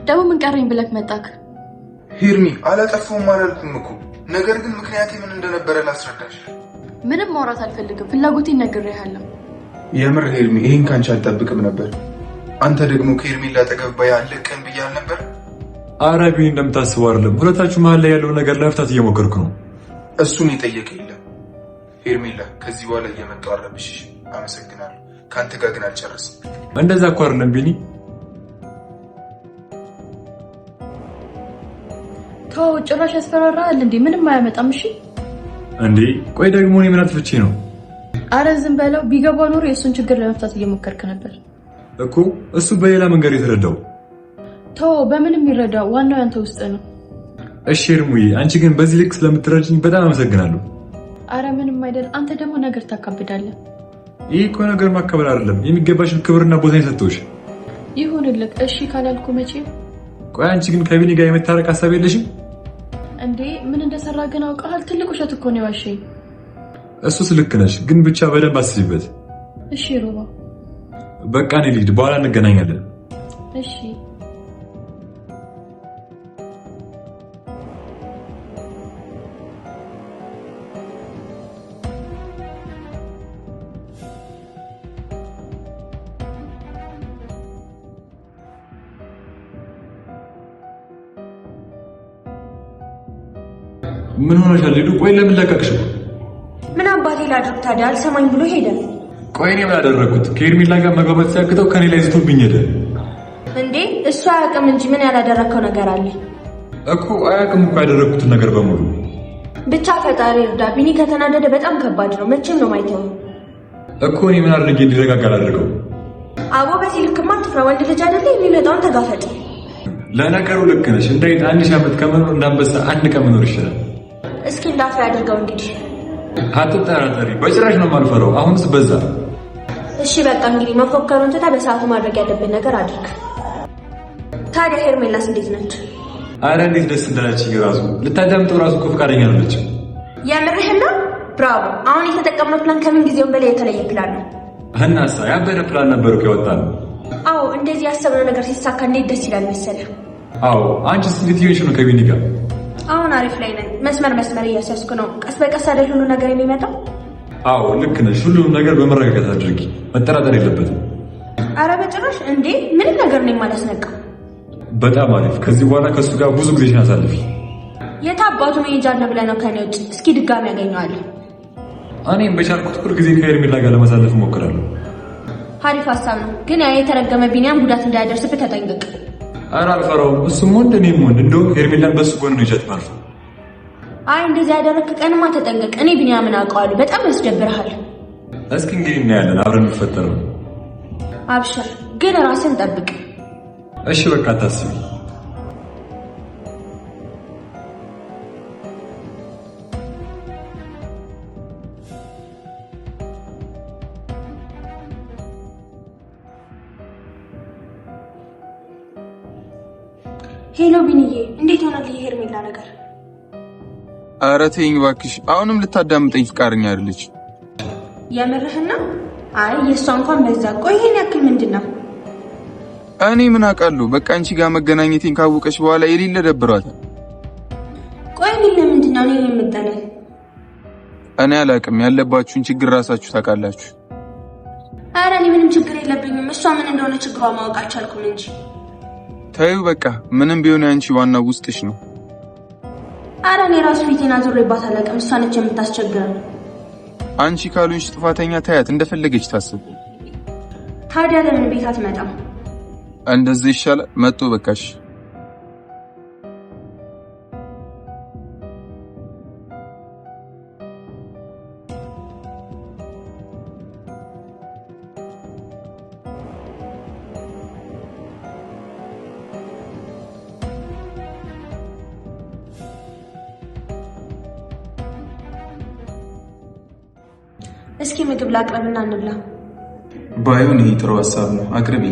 ደግሞ ምን ቀረኝ ብለክ መጣክ? ሄርሚ አላጠፋውም አላልኩም እኮ ነገር ግን ምክንያቴ ምን እንደነበረ ላስረዳሽ። ምንም ማውራት አልፈልግም ፍላጎቴን ነግሬሃለሁ። የምር ሄርሚ ይሄን ካንቺ አልጠብቅም ነበር። አንተ ደግሞ ከሄርሜላ አጠገብ ያለቀን ብያል ነበር። አረቢ እንደምታስበው አይደለም። ሁለታችሁ መሀል ላይ ያለው ነገር ለመፍታት እየሞከርኩ ነው። እሱን የጠየቀ የለም። ሄርሜላ ከዚህ በኋላ እየመጣሁ አረብሽሽ። አመሰግናለሁ። ካንተ ጋር ግን አልጨረስም። እንደዛ እኮ አይደለም ቢኒ። ተው ጭራሽ ያስፈራራል እንዴ? ምንም አያመጣም። እሺ እንዴ ቆይ ደግሞ እኔ ምን አጥፍቼ ነው? አረ ዝም በለው። ቢገባ ኖሮ የእሱን ችግር ለመፍታት እየሞከርክ ነበር እኮ። እሱ በሌላ መንገድ የተረዳው። ተው በምንም ይረዳው፣ ዋናው ያንተ ውስጥ ነው። እሺ ሄርሙዬ፣ አንቺ ግን በዚህ ልክ ስለምትረጅኝ በጣም አመሰግናለሁ። አረ ምንም አይደል። አንተ ደግሞ ነገር ታካብዳለህ። ይህ እኮ ነገር ማካበድ አይደለም፣ የሚገባሽን ክብርና ቦታ የሰጠሁሽ። ይሁንልክ። እሺ ካላልኩ መቼ። ቆይ አንቺ ግን ከቢኒ ጋር የመታረቅ ሀሳብ የለሽም እንዴ? ምን እንደሰራ ግን አውቀሃል? ትልቅ ውሸት እኮ ነው የዋሸኝ። እሱስ ልክ ነሽ፣ ግን ብቻ በደንብ አስቢበት። እሺ ሮባ፣ በቃ እኔ ልሂድ፣ በኋላ እንገናኛለን። እሺ ምን ሆነሻል ሊዱ? ቆይ ለምን ለቀቅሽው? ምን አባቴ ላድርግ ታዲያ? አልሰማኝ ብሎ ሄደ። ቆይ እኔ ምን አደረኩት? ከሄርሜላ ጋር መግባባት ሲያቅተው ከኔ ላይ ዝቶብኝ ሄደ። እንዴ እሱ አያውቅም እንጂ ምን ያላደረከው ነገር አለ እኮ። አያውቅም እኮ ያደረኩትን ነገር በሙሉ። ብቻ ፈጣሪ እርዳ። ቢኒ ከተናደደ በጣም ከባድ ነው። መቼም ነው ማይተው እኮ። እኔ ምን አድርጌ እንዲረጋጋ አላደረገው? አቦ በዚህ ልክማ አትፍራ። ወንድ ልጅ አይደለ? የሚመጣውን ተጋፈጥ። ለነገሩ ልክ ነሽ። እንዳይት 1000 ዓመት ከመኖር እንዳንበሳ አንድ ቀን መኖር ይችላል። እስኪ እንዳፍራ ያድርገው እንግዲህ። አትጠራጠሪ፣ በጭራሽ ነው የማልፈራው። አሁንስ በዛ። እሺ በቃ እንግዲህ መፎከሩን ትታ በሰዓቱ ማድረግ ያለብን ነገር አድርግ። ታዲያ ሄርሜላስ እንዴት ነች? አረ እንዴት ደስ እንዳለችኝ ራሱ ልታዳምጠው ራሱ እኮ ፈቃደኛ ነች። የምርህን ነው? ብራቮ። አሁን የተጠቀምነው ፕላን ከምን ጊዜውም በላይ የተለየ ፕላን ነው። እናሳ ያበደ ፕላን ነበር እኮ ያወጣነው። አዎ እንደዚህ ያሰብነው ነገር ሲሳካ እንዴት ደስ ይላል መሰለህ። አዎ አንቺስ እንዴት ይሆንሽ ነው ከቢኒ ጋር? አሁን አሪፍ ላይ ነን። መስመር እያሰስኩ ነው። ቀስ በቀስ አይደል ሁሉ ነገር የሚመጣው። አዎ ልክ ነሽ። ሁሉንም ነገር በመረጋጋት አድርጊ፣ መጠራጠር የለበትም። አረ በጭራሽ። እንዴ ምንም ነገር ነው የማላስነቃው። በጣም አሪፍ። ከዚህ በኋላ ከሱ ጋር ብዙ ጊዜሽን አሳልፊ። የት አባቱ መሄጃ አለ ብለህ ነው ከኔ ውጭ? እስኪ ድጋሚ ያገኘዋለሁ። እኔም በቻልኩት ሁሉ ጊዜ ከሄርሜላ ጋር ለማሳለፍ እሞክራለሁ። አሪፍ ሀሳብ ነው፣ ግን ያ የተረገመ ቢኒያም ጉዳት እንዳያደርስብህ ተጠንቀቅ። ኧረ አልፈራውም። እሱም ወንድ እኔም ወንድ። እንደውም ሄርሜላን በሱ ጎን ነው ይዣት ማልፈው። አይ እንደዚህ ያደረግክ ቀንማ ተጠንቀቅ። እኔ ቢኒያምን አውቀዋለሁ፣ በጣም ያስደብርሃል። እስኪ እንግዲህ እናያለን አብረን የሚፈጠረው። አብሽር፣ ግን ራስን ጠብቅ። እሺ በቃ አታስቢ። ሄሎ ቢኒዬ፣ እንዴት ሆነልህ የሄርሜላ ነገር? ኧረ ተይኝ እባክሽ። አሁንም ልታዳምጠኝ ፍቃደኛ አይደለች። የምርህን ነው? አይ የእሷ እንኳን በዛ። ቆይ ይሄን ያክል ምንድን ነው? እኔ ምን አውቃለሁ። በቃ አንቺ ጋር መገናኘቴን ካወቀች በኋላ የሌለ ደብሯታል። ቆይ የሌለ ምንድን ነው? እኔ የምጠላኝ? እኔ አላውቅም። ያለባችሁን ችግር ራሳችሁ ታውቃላችሁ። ኧረ እኔ ምንም ችግር የለብኝም። እሷ ምን እንደሆነ ችግሯ ማወቅ አልቻልኩም እንጂ። ታዩ በቃ ምንም ቢሆን አንቺ ዋናው ውስጥሽ ነው። አረ እኔ ራሱ ፊቴን አዙሬባት አላውቅም። እሷ ነች የምታስቸግረው። አንቺ ካሉንሽ ጥፋተኛ ታያት እንደፈለገች ታስብ። ታዲያ ለምን ቤት አትመጣም? እንደዚህ ይሻላል። መጥቶ በቃሽ። እስኪ ምግብ ላቅርብና እንብላ። ባይሆን ይሄ ጥሩ ሀሳብ ነው። አቅርቢ።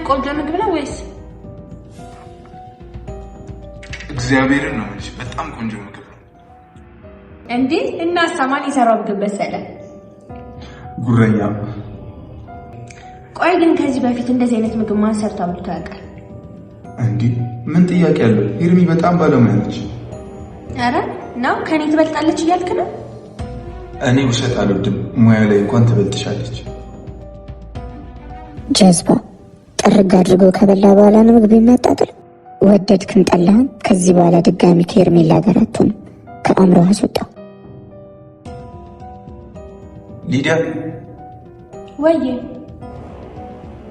ቆንጆ ምግብ ነው ወይስ? እግዚአብሔርን ነው እንጂ በጣም ቆንጆ ምግብ ነው። እንዴ እና ሳማን የሰራው ምግብ መሰለ? ጉረኛ። ቆይ ግን ከዚህ በፊት እንደዚህ አይነት ምግብ ማን ሰርቶ አብልቶ ያውቃል? እንዴ ምን ጥያቄ አለው? ሄርሚ በጣም ባለሙያ ነች። አረ ነው ከኔ ትበልጣለች እያልክ ነው? እኔ ውሸት አልወድም። ሙያ ላይ እንኳን ትበልጥሻለች። ጀዝባ ጥርግ አድርጎ ከበላ በኋላ ነው ምግብ የሚያጣጥል። ወደድክም ጠላህም ከዚህ በኋላ ድጋሚ ከሄርሜላ ጋር አትሆንም። ከአእምሮ አስወጣው። ሊዲያ ወይዬ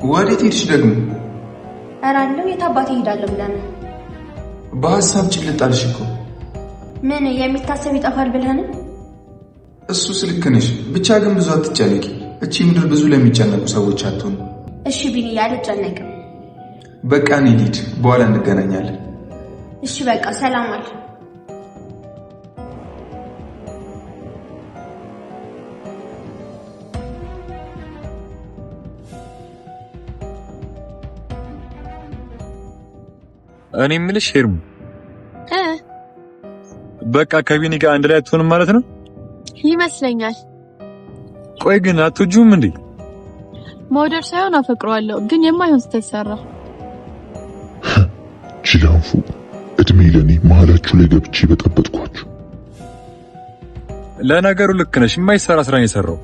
ወዴት ሄድሽ ደግሞ? ኧረ እንደው የት አባቴ እሄዳለሁ ብለህ ነው? በሀሳብ ጭልጥ አልሽ እኮ። ምን የሚታሰብ ይጠፋል ብለህ ነው? እሱስ ልክ ነሽ። ብቻ ግን ብዙ አትጨነቂ። እቺ ምድር ብዙ ለሚጨነቁ ሰዎች አትሆንም። እሺ ቢኒ አልጨነቅም። በቃ እኔ ልሂድ፣ በኋላ እንገናኛለን። እሺ በቃ ሰላም አለ። እኔ የምልሽ ሄርሙ በቃ ከቢኒ ጋር አንድ ላይ አትሆንም ማለት ነው? ይመስለኛል። ቆይ ግን አትወጂውም እንዴ? መውደድ ሳይሆን አፈቅረዋለሁ፣ ግን የማይሆን ስህተት ሰራ። ጅላንፉ እድሜ ለኔ መሀላችሁ ላይ ገብቼ በጠበጥኳችሁ። ለነገሩ ልክ ነሽ። የማይሰራ ስራ ነው የሰራው።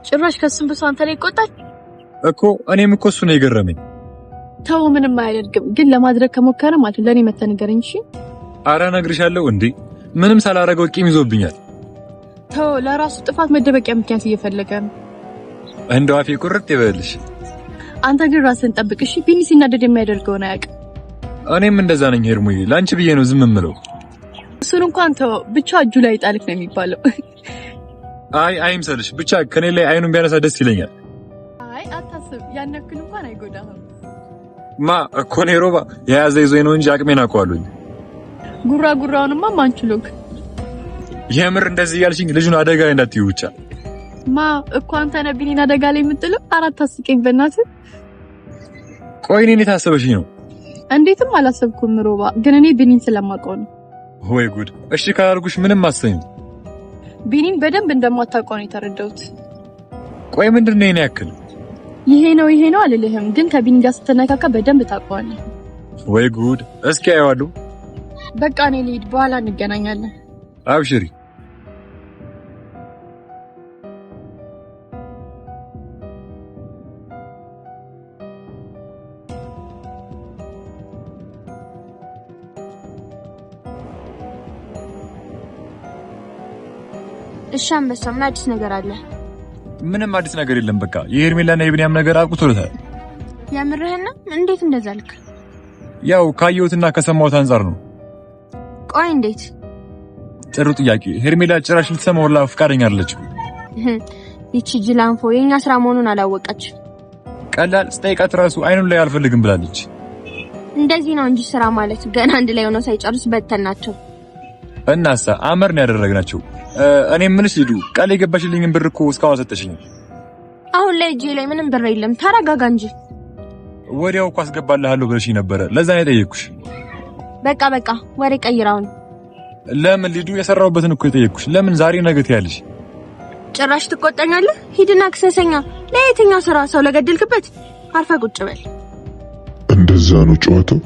ጭራሽ ከሱም ብሶ አንተ ላይ ይቆጣል እኮ። እኔም እኮ እሱ ነው የገረመኝ። ተው ምንም አያደርግም፣ ግን ለማድረግ ከሞከረ ማለት ለኔ መተንገረኝ። እሺ አረ ነግርሻለሁ እንዴ ምንም ሳላረገው ቂም ይዞብኛል። ተው ለራሱ ጥፋት መደበቂያ ምክንያት እየፈለገ ነው። እንደው አፌ ቁርጥ ይበልሽ። አንተ ግን ራስን ጠብቅ እሺ። ቢኒ ሲናደድ የሚያደርገውን አያውቅም። እኔም እንደዛ ነኝ ሄርሙዬ። ላንቺ ብዬ ነው ዝም የምለው። እሱን እንኳን ተው፣ ብቻ እጁ ላይ ጣልክ ነው የሚባለው። አይ አይምሰልሽ። ብቻ ከኔ ላይ አይኑን ቢያነሳ ደስ ይለኛል። አይ አታስብ፣ ያን ያክል እንኳን አይጎዳህም። ማ እኮ ነው ሮባ የያዘ ይዞኝ ነው እንጂ አቅሜን አውቀዋለሁ። ጉራውንማ ማንችሎክ። የምር እንደዚህ ያልሽኝ ልጁን አደጋ ላይ እንዳትዪው ብቻ። ማ እኮ አንተ ነህ ቢኒን አደጋ ላይ የምጥለው? አራት አስቀኝ በእናትህ። ቆይ እኔን የታሰበሽኝ ነው? እንዴትም አላሰብኩም ሮባ፣ ግን እኔ ቢኒን ስለማውቀው ነው። ወይ ጉድ! እሺ ካላልኩሽ ምንም አሰኝ። ቢኒን በደንብ እንደማታውቀው ነው የተረዳሁት። ቆይ ምንድነው የኔ ያክል? ይሄ ነው አልልህም፣ ግን ከቢኒ ጋር ስትነካካ በደንብ ታውቀዋለህ። ወይ ጉድ! እስኪ አየዋለሁ። በቃ እኔ ልሂድ፣ በኋላ እንገናኛለን። አብሽሪ። እሺ አንበሳ፣ ምን አዲስ ነገር አለ? ምንም አዲስ ነገር የለም። በቃ የሄርሜላና የብንያም ነገር አብቅቶታል። የምርህን ነው? እንዴት እንደዛ ልክ? ያው ካየሁትና ከሰማሁት አንፃር ነው። ቆይ እንዴት? ጥሩ ጥያቄ። ሄርሜላ ጭራሽ ልትሰማው ሁላ ፈቃደኛ አይደለችም። ይቺ ጅላንፎ የኛ ስራ መሆኑን አላወቀች። ቀላል ስጠይቃት ራሱ አይኑን ላይ አልፈልግም ብላለች። እንደዚህ ነው እንጂ ስራ ማለት ገና አንድ ላይ ሆነው ሳይጨርስ በተናቸው። እናሳ አመርን ያደረግናቸው። እኔ ምንሽ ሊዱ ቃል የገባሽልኝን ብር እኮ እስካሁን ሰጠሽኝ። አሁን ላይ እጄ ላይ ምንም ብር የለም። ተረጋጋ እንጂ። ወዲያው እኮ አስገባልሃለሁ ብለሽኝ ነበረ። ለዛ ነው የጠየቅኩሽ። በቃ ወሬ ቀይራውን። ለምን ሊዱ? የሰራሁበትን እኮ የጠየቅኩሽ። ለምን ዛሬ ነገ ትያለሽ? ጭራሽ ትቆጣኛለህ? ሂድና ክሰሰኛ። ለየትኛው ስራ? ሰው ለገደልክበት? አርፈ ቁጭ በል። እንደዛ ነው ጨዋታው።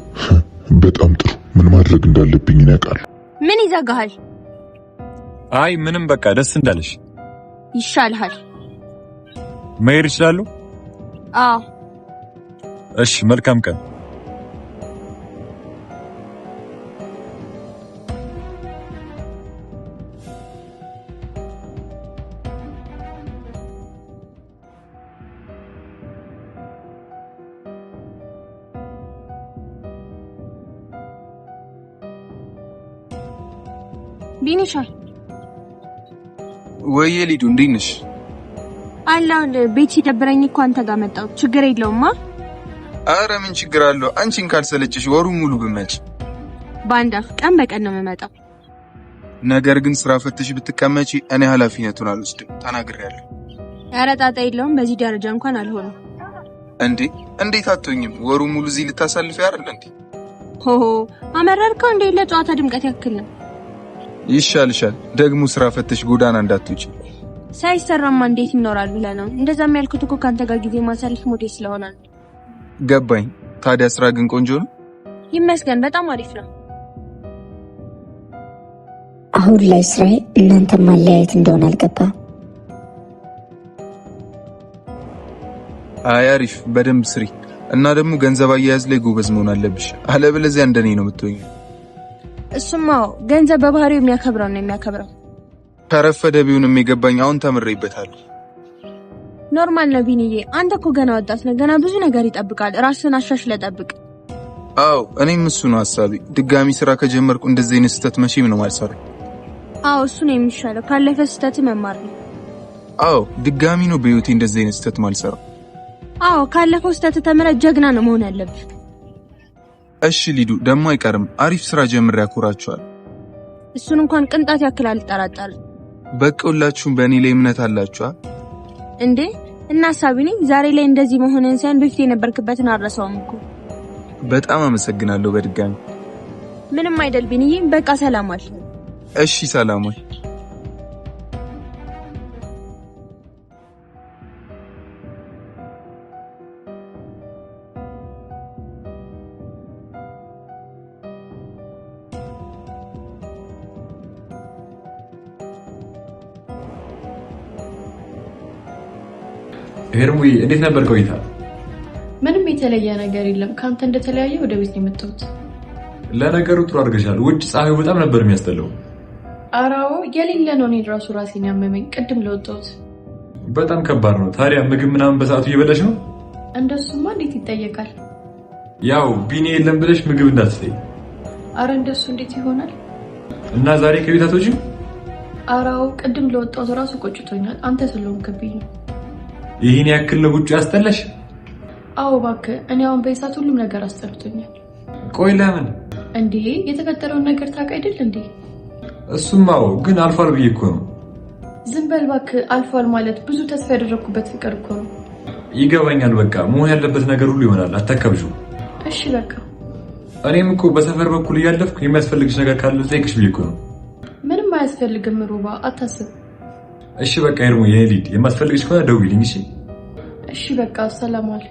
በጣም ጥሩ። ምን ማድረግ እንዳለብኝ ያውቃል። ምን ይዘጋሃል? አይ ምንም፣ በቃ ደስ እንዳለሽ። ይሻልሃል። መሄድ እችላለሁ? አዎ። እሺ፣ መልካም ቀን። ቢኒሻ ወይዬ ሊዱ እንዴት ነሽ? አላን ቤት ሲደብረኝ እኮ አንተ ጋር መጣሁ። ችግር የለውማ። አረ ምን ችግር አለው? አንቺን ካልሰለችሽ ወሩ ሙሉ ብመጭ። ባንዳፍ ቀን በቀን ነው የምመጣው። ነገር ግን ስራ ፈትሽ ብትቀመጪ እኔ ኃላፊነቱን አልወስድም። ተናግሬያለሁ። ኧረ ጣጣ የለውም። በዚህ ደረጃ እንኳን አልሆነም። እንዴት አትሆኝም? ወሩ ሙሉ እዚህ ልታሳልፍ ያረለ እንዴ? ሆሆ አመረርከው እንዴ? ለጨዋታ ድምቀት ያክል ነው። ይሻልሻል ደግሞ ስራ ፈተሽ ጎዳና እንዳትውጪ። ሳይሰራማ እንዴት ይኖራል ብለህ ነው? እንደዛም ያልኩት እኮ ካንተ ጋር ጊዜ ማሳለፍ ሞዴ ስለሆነ ነው። ገባኝ። ታዲያ ስራ ግን ቆንጆ ነው? ይመስገን በጣም አሪፍ ነው። አሁን ላይ ስራዬ እናንተ ማለያየት እንደሆነ አልገባም። አይ አሪፍ፣ በደንብ ስሪ እና ደግሞ ገንዘብ አያያዝ ላይ ጎበዝ መሆን አለብሽ። አለበለዚያ እንደኔ ነው የምትሆኝ። እሱማ ገንዘብ በባህሪው የሚያከብረው ነው የሚያከብረው። ተረፈደ ቢሆንም የገባኝ አሁን ተምሬበታለሁ። ኖርማል ነው ቢኒዬ፣ አንተ እኮ ገና ወጣት ነህ። ገና ብዙ ነገር ይጠብቃል። ራስህን አሻሽለህ ጠብቅ። አዎ እኔም እሱ ነው ሐሳቤ። ድጋሚ ስራ ከጀመርኩ እንደዚህ አይነት ስህተት መቼም ነው ማልሰራው። አዎ እሱ ነው የሚሻለው። ካለፈ ስህተት መማር ነው። አዎ ድጋሚ ነው በህይወቴ እንደዚህ አይነት ስህተት ማልሰራው። አዎ ካለፈው ስህተት ተምረህ ጀግና ነው መሆን ያለብህ። እሺ ሊዱ፣ ደግሞ አይቀርም አሪፍ ስራ ጀምሬ ያኮራችኋል። እሱን እንኳን ቅንጣት ያክል አልጠራጠርም። በቃ ሁላችሁም በእኔ ላይ እምነት አላችኋ እንዴ? እና ሐሳቢኒ ዛሬ ላይ እንደዚህ መሆንን ሳይሆን በፊት የነበርክበትን አረሳውም እኮ። በጣም አመሰግናለሁ በድጋሚ። ምንም አይደል ቢኒዬ፣ በቃ ሰላም ዋል። እሺ ሰላም ወይ። ሄርሙዬ እንዴት ነበር ቆይታ? ምንም የተለየ ነገር የለም። ካንተ እንደተለያየ ወደ ቤት ነው የመጣሁት። ለነገሩ ጥሩ አድርገሻል። ውጭ ፀሐዩ በጣም ነበር የሚያስጠላው። አራው የሌለ ነው። እኔ ራሱ ራሴን ያመመኝ ቅድም ለወጣሁት። በጣም ከባድ ነው። ታዲያ ምግብ ምናምን በሰዓቱ እየበላሽ ነው? እንደሱማ እንዴት ይጠየቃል? ያው ቢኒ የለም ብለሽ ምግብ እንዳትስተይ። አረ እንደሱ እንዴት ይሆናል? እና ዛሬ ከቤት አትወጪም? አራው ቅድም ለወጣሁት ራሱ ቆጭቶኛል። አንተ ስለሆንክብኝ ነው። ይሄን ያክል ነው ውጭ ያስጠላሽ? አዎ እባክህ፣ እኔ አሁን በይሳት ሁሉም ነገር አስጠልቶኛል። ቆይ ለምን እንዴ? የተፈጠረውን ነገር ታውቅ አይደል እንዴ? እሱማው ግን አልፏል ብዬ እኮ ነው። ዝም በል እባክህ። አልፏል ማለት ብዙ ተስፋ ያደረኩበት ፍቅር እኮ ነው። ይገባኛል። በቃ መሆን ያለበት ነገር ሁሉ ይሆናል። አታከብጁ። እሺ በቃ። እኔም እኮ በሰፈር በኩል እያለፍኩ የሚያስፈልግሽ ነገር ካለ ጠይቅሽ ብዬ እኮ ነው። ምንም አያስፈልግም ሩባ፣ አታስብ። እሺ በቃ ሄርሙ፣ የኔ ሊድ የማስፈልግሽ ከሆነ ደውይልኝ። እሺ እሺ በቃ ሰላም ዋል።